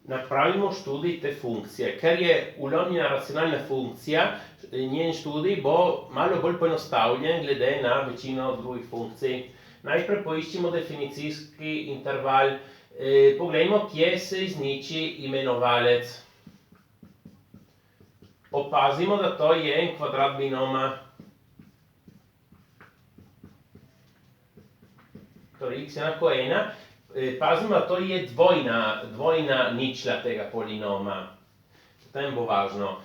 Napravimo študij te funkcije. Ker je ulovljena racionalna funkcija, njen študij bo malo bolj poenostavljen glede na večino drugih funkcij. Najprej poiščimo definicijski interval. Poglejmo, kje se izniči imenovalec. Opazimo, da to je en kvadrat binoma. Torej, x enako 1. Pazimo, da to je dvojna ničla tega polinoma. Potem bo važno.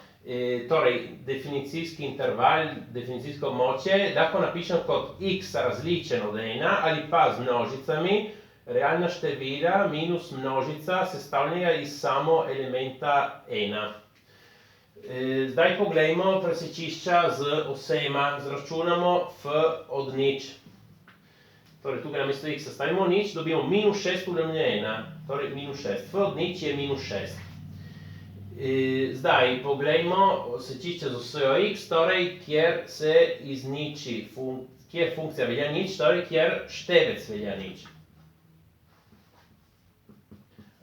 Torej, definicijski interval, definicijsko območje lahko napišem kot x različen od 1 ali pa z množicami realna števila minus množica sestavljenega iz samo elementa 1. Zdaj poglejmo presečišča z osema. Zračunamo f od nič. Torej, tukaj namesto x stavimo nič, dobimo minus 6 ulemljeno 1. Torej, minus 6. F od nič je minus 6. Zdaj, poglejmo sečišče z osejo x, torej, kjer se izniči, kjer funkcija velja nič, torej, kjer števec velja nič.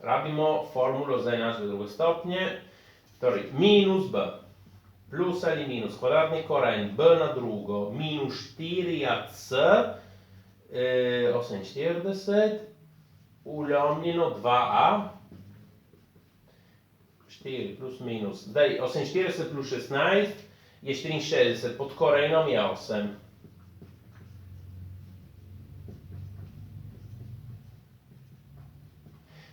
Rabimo formulo za enačbe druge stopnje. Torej, minus b, plus ali minus, kvadratni koren b na drugo, minus 4ac, 48, uljomljeno 2a, 4 plus minus, zdaj 48 plus 16 je 64, pod korenom je 8.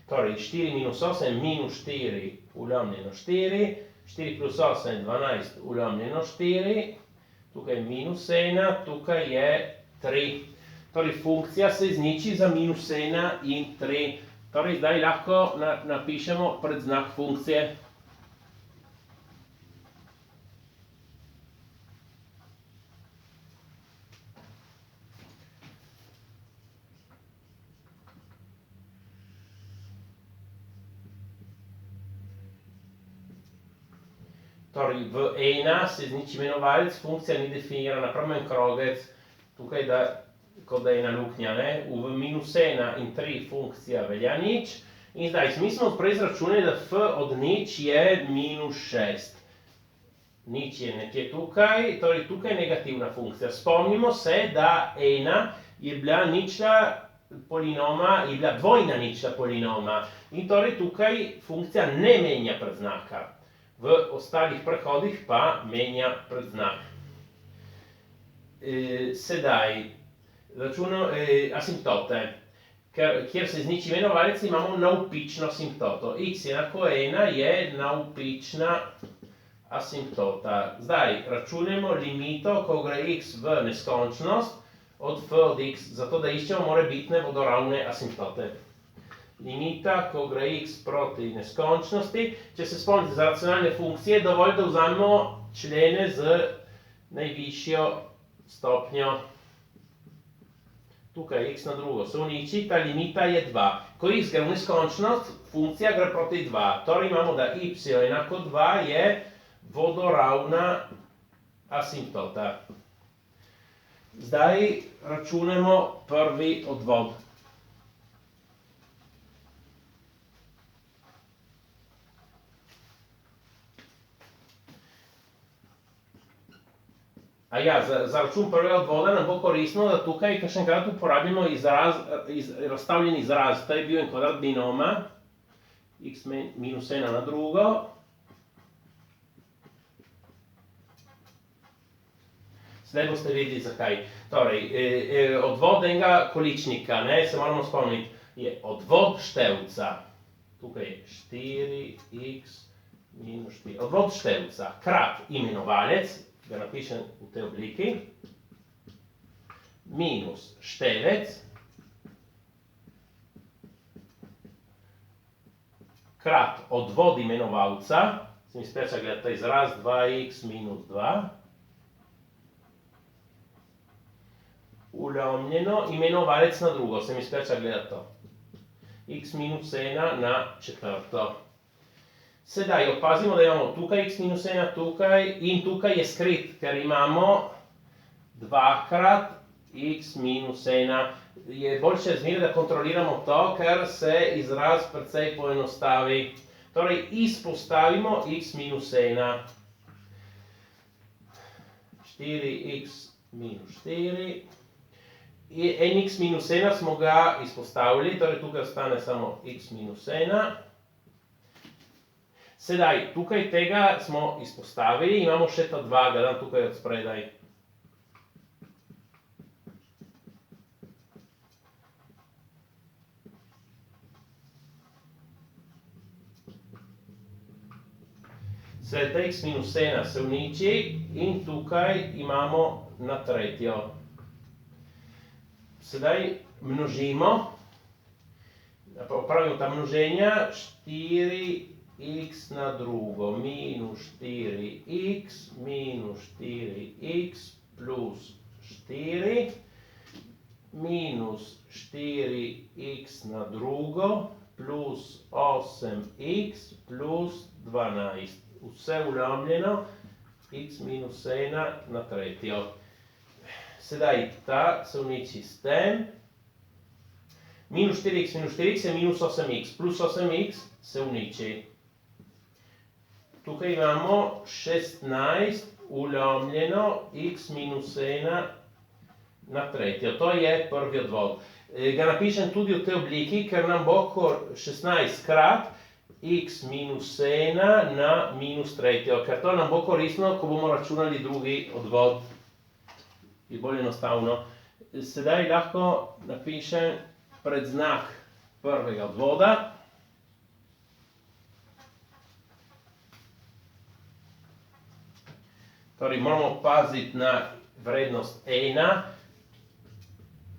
Torej, 4 minus 8, minus 4, uljomljeno 4, 4 plus 8, 12, uljomljeno 4, tukaj je minus 1, tukaj je 3. Torej, funkcija se izniči za minus 1 in 3. Torej, zdaj lahko napišemo predznak funkcije. Torej, v 1 se izniči imenovalec, funkcija ni definirana, napravimo en krogec, tukaj kot da je ena luknja, v minus 1 in 3 funkcija velja nič. In zdaj, mi smo prej izračunali, da f od nič je minus 6. Nič je nekje tukaj, torej tukaj je negativna funkcija. Spomnimo se, da 1 je bila ničla polinoma, je bila dvojna ničla polinoma. In torej tukaj funkcija ne menja predznaka. V ostalih prehodih pa menja predznak. Sedaj, računamo asimptote. Kjer se izniči imenovalec, imamo navpično asimptoto. X enako 1 je navpična asimptota. Zdaj, računamo limito, ko gre x v neskončnost, od f od x, zato da iščemo morebitne vodoravne asimptote. Limita, ko gre x proti neskončnosti. Če se spomnite za racionalne funkcije, dovolj, da vzamemo člene z najvišjo stopnjo. Tukaj x na drugo se uniči, ta limita je 2. Ko x gre v neskončnost, funkcija gre proti 2. Torej imamo, da y enako 2 je vodoravna asimptota. Zdaj računamo prvi odvod. Za račun prvega odvoda nam bo koristno, da tukaj kakšenkrat uporabimo razstavljen izraz. To je bil en kvadrat binoma, x minus 1 na drugo. Zdaj boste vedeli zakaj. Torej, odvod enega količnika, se moramo spomniti, je odvod števca. Tukaj je 4x minus 4. Odvod števca krat imenovalec, ga napišem v tej obliki, minus števec, krat odvod imenovalca, se mi splača gledati ta izraz, 2x minus 2, uljomljeno, imenovalec na drugo, se mi splača gledati to, x minus 1 na četrto. Sedaj opazimo, da imamo tukaj x minus 1, tukaj in tukaj je skrit, ker imamo dvakrat x minus 1. Je boljše zmeraj, da kontroliramo to, ker se izraz precej poenostavi. Torej, izpostavimo x minus 1. 4x minus 4. En x minus 1 smo ga izpostavili, torej tukaj ostane samo x minus 1. Sedaj, tukaj tega smo izpostavili, imamo še ta 2, ga dam tukaj od spredaj. Sedaj, ta x minus 1 se uniči in tukaj imamo na tretjo. Sedaj množimo, opravimo ta množenja, 4x na drugo minus 4x minus 4x plus 4 minus 4x na drugo plus 8x plus 12. Vse vlomljeno, x minus 1 na tretjo. Sedaj ta se uniči s tem. Minus 4x minus 4x je minus 8x, plus 8x se uniči. Tukaj imamo 16 vlomljeno x minus 1 na tretjo. To je prvi odvod. Ga napišem tudi v tej obliki, ker nam bo 16 krat x minus 1 na minus tretjo, ker to nam bo koristno, ko bomo računali drugi odvod. Je bolj enostavno. Sedaj lahko napišem predznak prvega odvoda. Torej, moramo paziti na vrednost 1,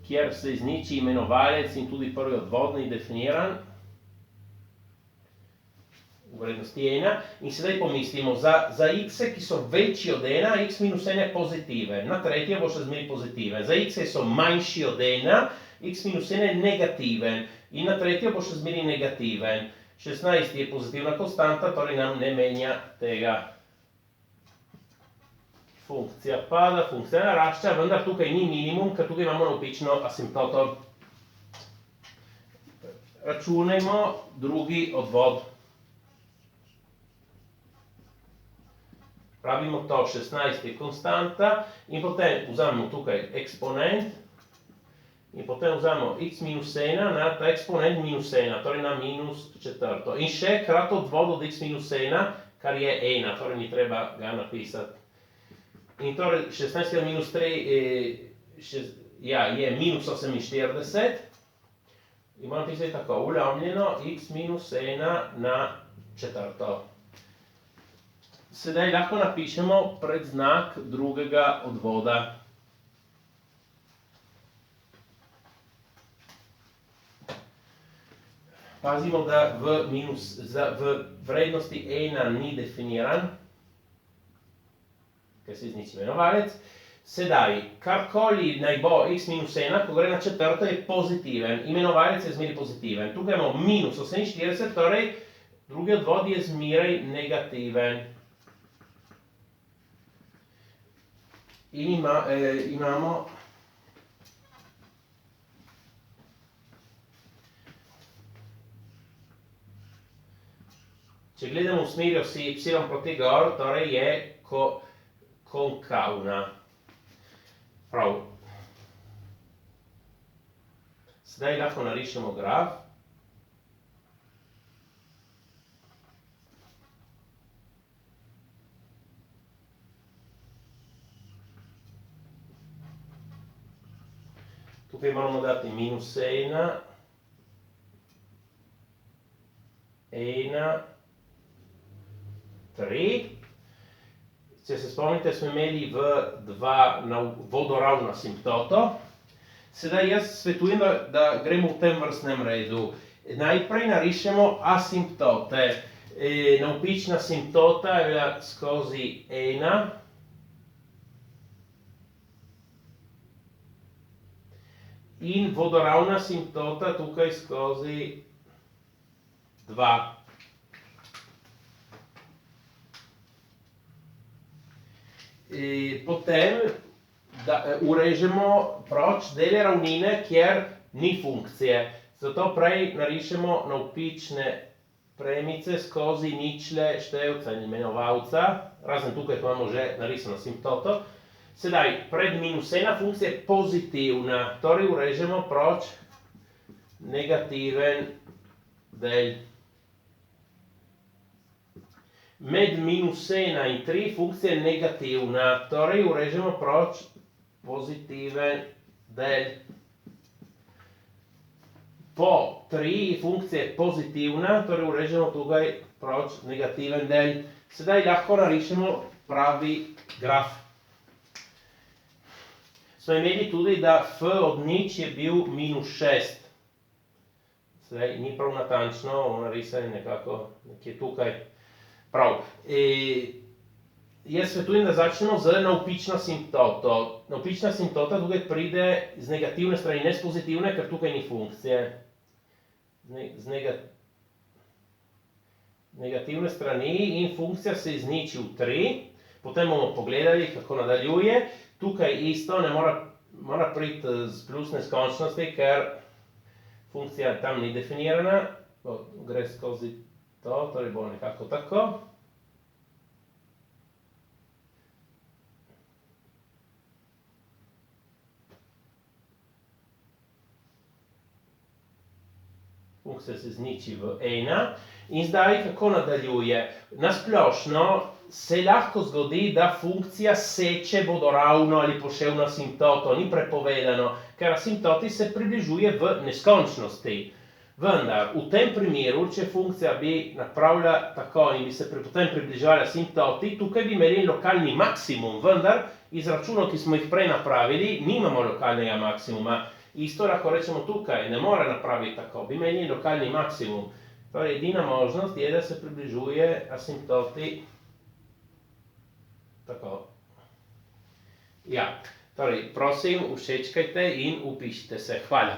kjer se izniči imenovalec in tudi prvi odvod ni definiran. Vrednosti 1. In sedaj pomislimo, za x, ki so večji od 1, x minus 1 je pozitiven. Na tretje bo še zmeraj pozitiven. Za x, ki so manjši od 1, x minus 1 je negativen. In na tretje bo še zmeraj negativen. 16 je pozitivna konstanta, torej nam ne menja tega. Funkcija pada, funkcija narašča, vendar tukaj ni minimum, ker tukaj imamo navpično asimptoto. Računajmo drugi odvod. Pravimo to, 16 je konstanta in potem vzamemo tukaj eksponent in potem vzamemo x minus 1 na ta eksponent minus 1, torej na minus četrto. In še krat odvod od x minus 1, kar je 1, torej ni treba ga napisati. In torej 16 minus 3 je minus 48. In moramo pisati tako, vlomljeno x minus 1 na četrto. Sedaj lahko napišemo predznak drugega odvoda. Pazimo, da v vrednosti 1 ni definiran, ker se izniči imenovalec. Sedaj, karkoli naj bo x minus 1, ko gre na četrto, je pozitiven. Imenovalec je zmeraj pozitiven. Tukaj imamo minus 48, torej drugi odvod je zmeraj negativen. In imamo če gledamo v smeri osi y proti gor, torej je konkavna. Prav. Sedaj lahko narišemo graf. Tukaj moramo dati minus 1, 1, 3. Če se spomnite, smo imeli v 2 vodoravno asimptoto. Sedaj jaz svetujem, da gremo v tem vrstnem redu. Najprej narišemo asimptote. Navpična asimptota je bila skozi 1. In vodoravna asimptota tukaj skozi 2. Potem urežemo proč dele ravnine, kjer ni funkcije. Zato prej narišemo navpične premice skozi ničle števca in imenovalca, razen tukaj, ko imamo že narisano simptoto. Sedaj, pred minus 1 funkcija je pozitivna, torej urežemo proč negativen del. Med minus 1 in 3 funkcija je negativna, torej urežemo proč pozitiven del. Po 3 funkcija je pozitivna, torej urežemo tukaj proč negativen del. Sedaj lahko narišemo pravi graf. Smo imeli tudi, da f od nič je bil minus 6. Sedaj ni prav natančno, narisali nekako nekje tukaj. Prav. Jaz svetujem, da začnemo z navpično asimtoto. Navpična asimtota tukaj pride z negativne strani, ne z pozitivne, ker tukaj ni funkcije. Z negativne strani in funkcija se izniči v 3. Potem bomo pogledali, kako nadaljuje. Tukaj isto ne mora priti z plus neskončnosti, ker funkcija tam ni definirana. Gre skozi to, torej bo nekako tako. Funkcija se izniči v 1. In zdaj, kako nadaljuje? Na splošno se lahko zgodi, da funkcija seče vodoravno ali poševno asimtoto, ni prepovedano, ker asimtoti se približuje v neskončnosti. Vendar, v tem primeru, če funkcija bi napravila tako in bi se potem približala asimtoti, tukaj bi imeli lokalni maksimum, vendar izračunov, ki smo jih prej napravili, nimamo lokalnega maksimuma. Isto lahko rečemo tukaj, ne more napraviti tako, bi imeli lokalni maksimum. Torej, edina možnost je, da se približuje asimtoti tako. Ja, torej, prosim, všečkajte in vpišite se. Hvala.